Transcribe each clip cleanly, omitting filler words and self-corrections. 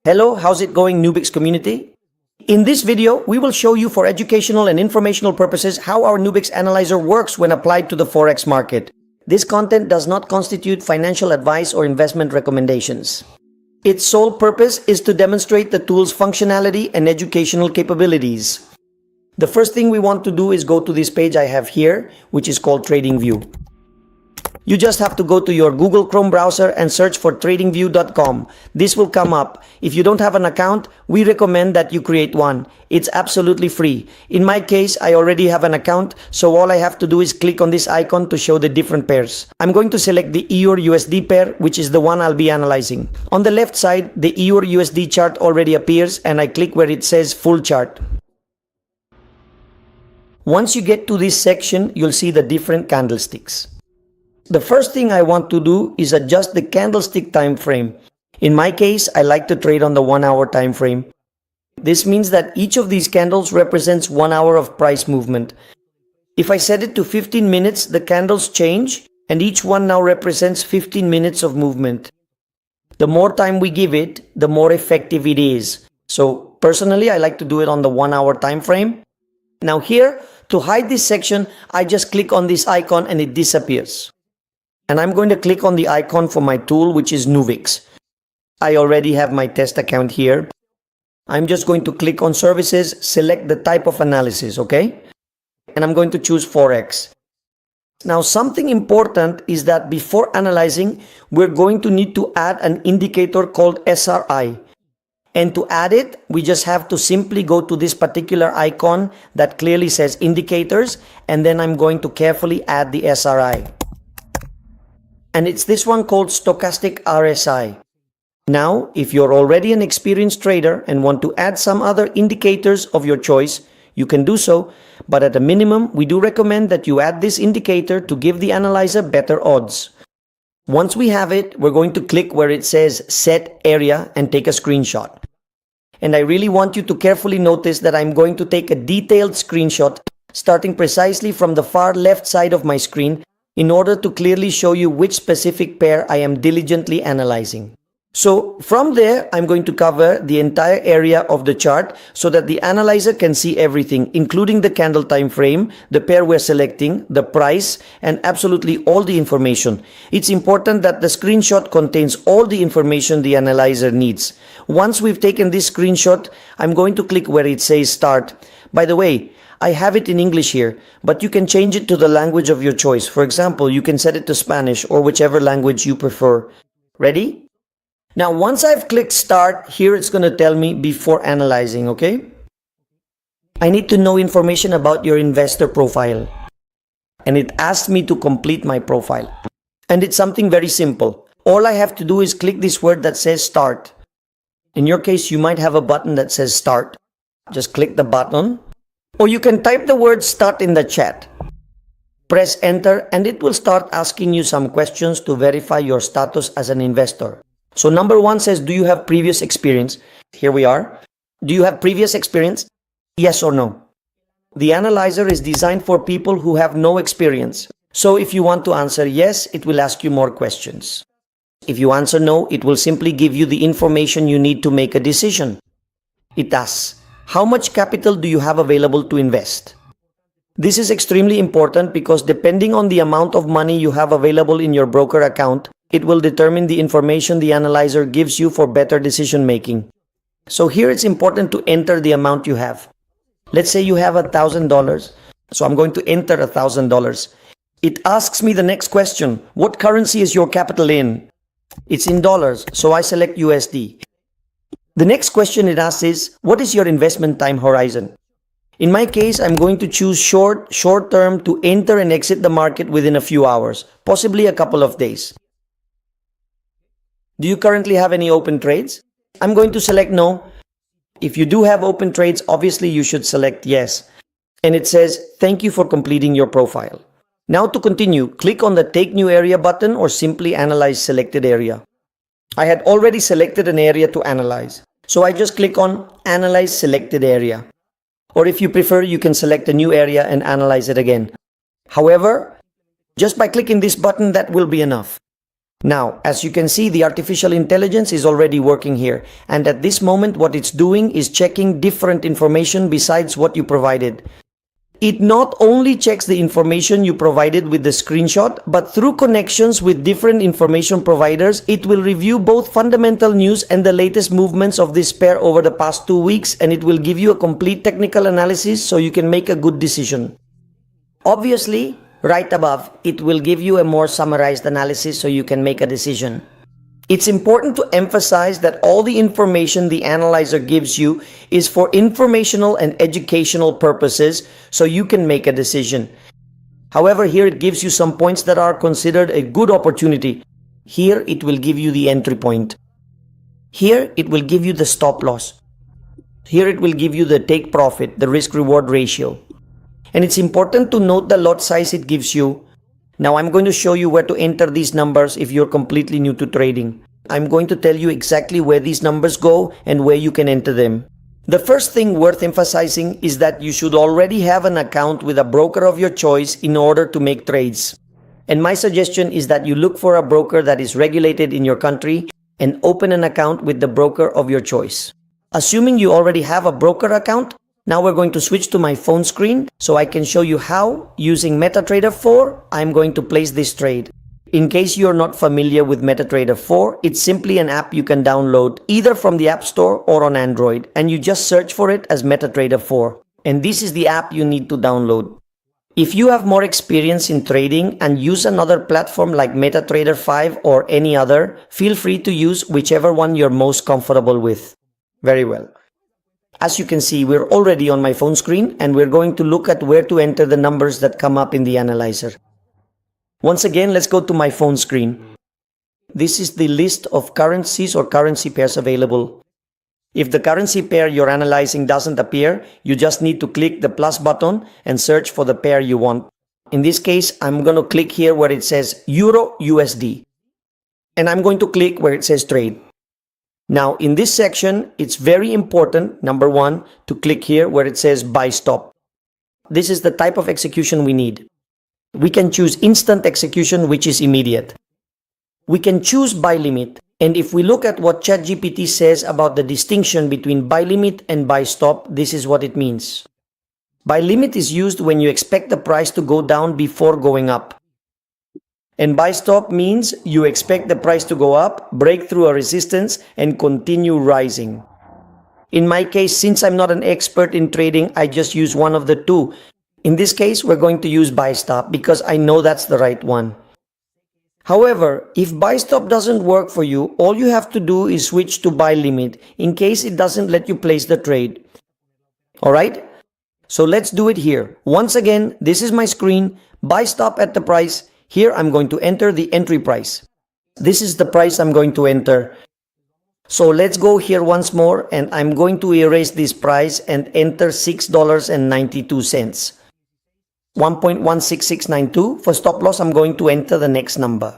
Hello, how's it going, Nuvix community? In this video, we will show you for educational and informational purposes how our Nuvix analyzer works when applied to the Forex market. This content does not constitute financial advice or investment recommendations. Its sole purpose is to demonstrate the tool's functionality and educational capabilities. The first thing we want to do is go to this page I have here, which is called TradingView. You just have to go to your Google Chrome browser and search for tradingview.com. This will come up. If you don't have an account, we recommend that you create one. It's absolutely free. In my case, I already have an account, so all I have to do is click on this icon to show the different pairs. I'm going to select the EUR-USD pair, which is the one I'll be analyzing. On the left side, the EUR-USD chart already appears, and I click where it says Full Chart. Once you get to this section, you'll see the different candlesticks. The first thing I want to do is adjust the candlestick time frame. In my case, I like to trade on the 1 hour time frame. This means that each of these candles represents 1 hour of price movement. If I set it to 15 minutes, the candles change and each one now represents 15 minutes of movement. The more time we give it, the more effective it is. So personally, I like to do it on the 1 hour time frame. Now here, to hide this section, I just click on this icon and it disappears. And I'm going to click on the icon for my tool, which is Nuvix. I already have my test account here. I'm just going to click on services, select the type of analysis, okay? And I'm going to choose Forex. Now, something important is that before analyzing, we're going to need to add an indicator called SRI. And to add it, we just have to simply go to this particular icon that clearly says indicators, and then I'm going to carefully add the SRI. And it's this one called Stochastic RSI. Now, if you're already an experienced trader and want to add some other indicators of your choice, you can do so, but at a minimum, we do recommend that you add this indicator to give the analyzer better odds. Once we have it, we're going to click where it says Set Area and take a screenshot. And I really want you to carefully notice that I'm going to take a detailed screenshot starting precisely from the far left side of my screen in order to clearly show you which specific pair I am diligently analyzing. So from there, I'm going to cover the entire area of the chart so that the analyzer can see everything, including the candle time frame, the pair we're selecting, the price, and absolutely all the information. It's important that the screenshot contains all the information the analyzer needs. Once we've taken this screenshot, I'm going to click where it says Start. By the way, I have it in English here, but you can change it to the language of your choice. For example, you can set it to Spanish or whichever language you prefer. Ready? Now, once I've clicked Start, here it's going to tell me before analyzing, okay? I need to know information about your investor profile. And it asks me to complete my profile. And it's something very simple. All I have to do is click this word that says Start. In your case, you might have a button that says Start. Just click the button. Or you can type the word Start in the chat. Press Enter and it will start asking you some questions to verify your status as an investor. So number 1 says, do you have previous experience? Here we are. Do you have previous experience? Yes or no? The analyzer is designed for people who have no experience. So if you want to answer yes, it will ask you more questions. If you answer no, it will simply give you the information you need to make a decision. It asks, how much capital do you have available to invest? This is extremely important because depending on the amount of money you have available in your broker account, it will determine the information the analyzer gives you for better decision making. So here it's important to enter the amount you have. Let's say you have $1,000. So I'm going to enter $1,000. It asks me the next question. What currency is your capital in? It's in dollars, so I select USD. The next question it asks is, what is your investment time horizon? In my case, I'm going to choose short term to enter and exit the market within a few hours, possibly a couple of days. Do you currently have any open trades? I'm going to select no. If you do have open trades, obviously you should select yes. And it says, thank you for completing your profile. Now to continue, click on the Take New Area button or simply Analyze Selected Area. I had already selected an area to analyze. So I just click on Analyze Selected Area. Or if you prefer, you can select a new area and analyze it again. However, just by clicking this button, that will be enough. Now, as you can see, the artificial intelligence is already working here. And at this moment, what it's doing is checking different information besides what you provided. It not only checks the information you provided with the screenshot, but through connections with different information providers, it will review both fundamental news and the latest movements of this pair over the past 2 weeks, and it will give you a complete technical analysis so you can make a good decision. Obviously, right above, it will give you a more summarized analysis so you can make a decision. It's important to emphasize that all the information the analyzer gives you is for informational and educational purposes, so you can make a decision. However, here it gives you some points that are considered a good opportunity. Here it will give you the entry point. Here it will give you the stop loss. Here it will give you the take profit, the risk-reward ratio. And it's important to note the lot size it gives you. Now I'm going to show you where to enter these numbers if you're completely new to trading. I'm going to tell you exactly where these numbers go and where you can enter them. The first thing worth emphasizing is that you should already have an account with a broker of your choice in order to make trades. And my suggestion is that you look for a broker that is regulated in your country and open an account with the broker of your choice. Assuming you already have a broker account, now we're going to switch to my phone screen so I can show you how, using MetaTrader 4, I'm going to place this trade. In case you're not familiar with MetaTrader 4, it's simply an app you can download either from the App Store or on Android, and you just search for it as MetaTrader 4. And this is the app you need to download. If you have more experience in trading and use another platform like MetaTrader 5 or any other, feel free to use whichever one you're most comfortable with. Very well. As you can see, we're already on my phone screen and we're going to look at where to enter the numbers that come up in the analyzer. Once again, let's go to my phone screen. This is the list of currencies or currency pairs available. If the currency pair you're analyzing doesn't appear, you just need to click the plus button and search for the pair you want. In this case, I'm going to click here where it says Euro USD. And I'm going to click where it says trade. Now, in this section, it's very important, number one, to click here where it says buy stop. This is the type of execution we need. We can choose instant execution, which is immediate. We can choose buy limit. And if we look at what ChatGPT says about the distinction between buy limit and buy stop, this is what it means. Buy limit is used when you expect the price to go down before going up. And buy stop means you expect the price to go up, break through a resistance, and continue rising. In my case, since I'm not an expert in trading, I just use one of the two. In this case, we're going to use buy stop because I know that's the right one. However, if buy stop doesn't work for you, all you have to do is switch to buy limit in case it doesn't let you place the trade. Alright? So let's do it here. Once again, this is my screen. Buy stop at the price. Here I'm going to enter the entry price. This is the price I'm going to enter. So let's go here once more and I'm going to erase this price and enter $6.92. 1.16692. For stop loss, I'm going to enter the next number.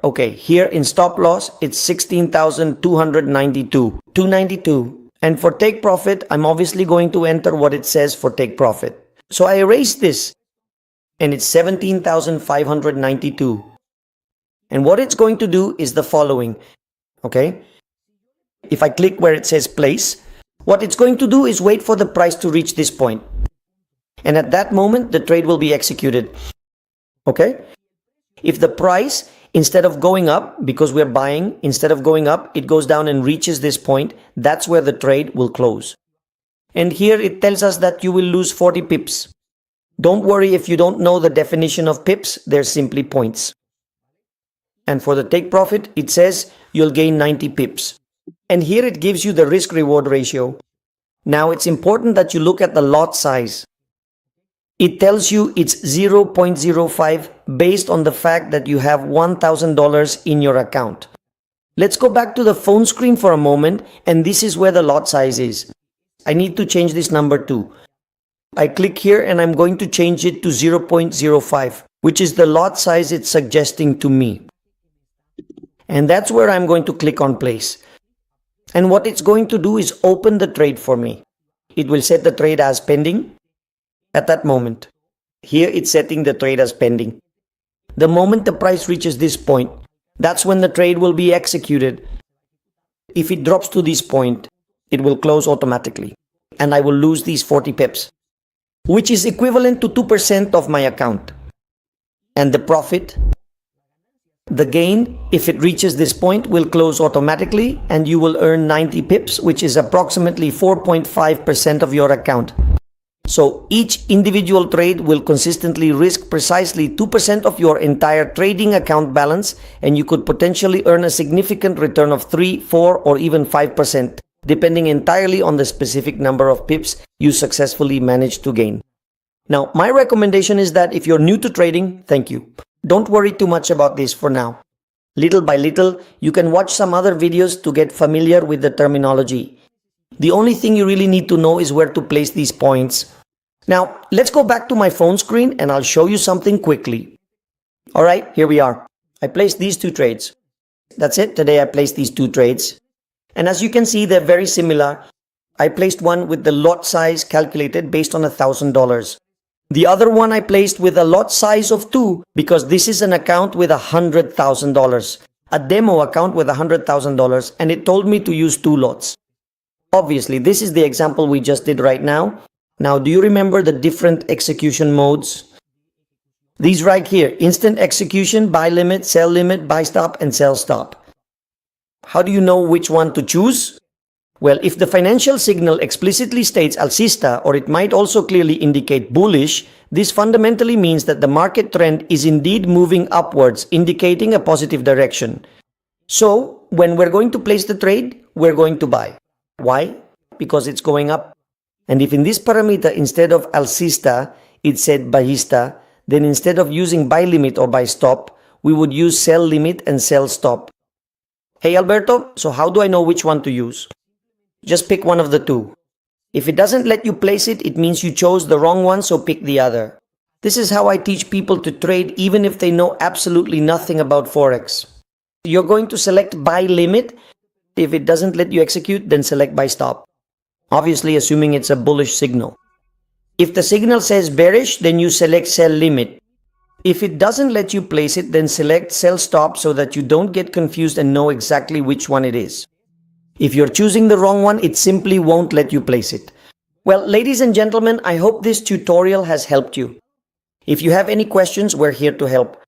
Okay, here in stop loss, it's 16,292. 292. And for take profit, I'm obviously going to enter what it says for take profit. So I erase this. And it's 17,592. And what it's going to do is the following. Okay? If I click where it says place, what it's going to do is wait for the price to reach this point. And at that moment, the trade will be executed. Okay? If the price, instead of going up, because we're buying, instead of going up, it goes down and reaches this point, that's where the trade will close. And here it tells us that you will lose 40 pips. Don't worry if you don't know the definition of pips, they're simply points. And for the take profit, it says you'll gain 90 pips. And here it gives you the risk-reward ratio. Now it's important that you look at the lot size. It tells you it's 0.05 based on the fact that you have $1,000 in your account. Let's go back to the phone screen for a moment, and this is where the lot size is. I need to change this number too. I click here and I'm going to change it to 0.05, which is the lot size it's suggesting to me. And that's where I'm going to click on place. And what it's going to do is open the trade for me. It will set the trade as pending at that moment. Here it's setting the trade as pending. The moment the price reaches this point, that's when the trade will be executed. If it drops to this point, it will close automatically, and I will lose these 40 pips, which is equivalent to 2% of my account. And the profit, the gain, if it reaches this point, will close automatically, and you will earn 90 pips, which is approximately 4.5% of your account. So each individual trade will consistently risk precisely 2% of your entire trading account balance, and you could potentially earn a significant return of 3, 4, or even 5%, depending entirely on the specific number of pips you successfully managed to gain. Now, my recommendation is that if you're new to trading, thank you. Don't worry too much about this for now. Little by little, you can watch some other videos to get familiar with the terminology. The only thing you really need to know is where to place these points. Now, let's go back to my phone screen and I'll show you something quickly. Alright, here we are. I placed these two trades. That's it, today I placed these two trades. And as you can see, they're very similar. I placed one with the lot size calculated based on $1,000. The other one I placed with a lot size of 2 because this is an account with $100,000. A demo account with $100,000, and it told me to use 2 lots. Obviously, this is the example we just did right now. Now, do you remember the different execution modes? These right here, instant execution, buy limit, buy stop, and sell stop. How do you know which one to choose? Well, if the financial signal explicitly states alcista, or it might also clearly indicate bullish, this fundamentally means that the market trend is indeed moving upwards, indicating a positive direction. So, when we're going to place the trade, we're going to buy. Why? Because it's going up. And if in this parameter, instead of alcista, it said bajista, then instead of using buy limit or buy stop, we would use sell limit and sell stop. Hey Alberto, so how do I know which one to use? Just pick one of the two. If it doesn't let you place it, it means you chose the wrong one, so pick the other. This is how I teach people to trade even if they know absolutely nothing about Forex. You're going to select buy limit. If it doesn't let you execute, then select buy stop. Obviously, assuming it's a bullish signal. If the signal says bearish, then you select sell limit. If it doesn't let you place it, then select sell stop so that you don't get confused and know exactly which one it is. If you're choosing the wrong one, it simply won't let you place it. Well, ladies and gentlemen, I hope this tutorial has helped you. If you have any questions, we're here to help.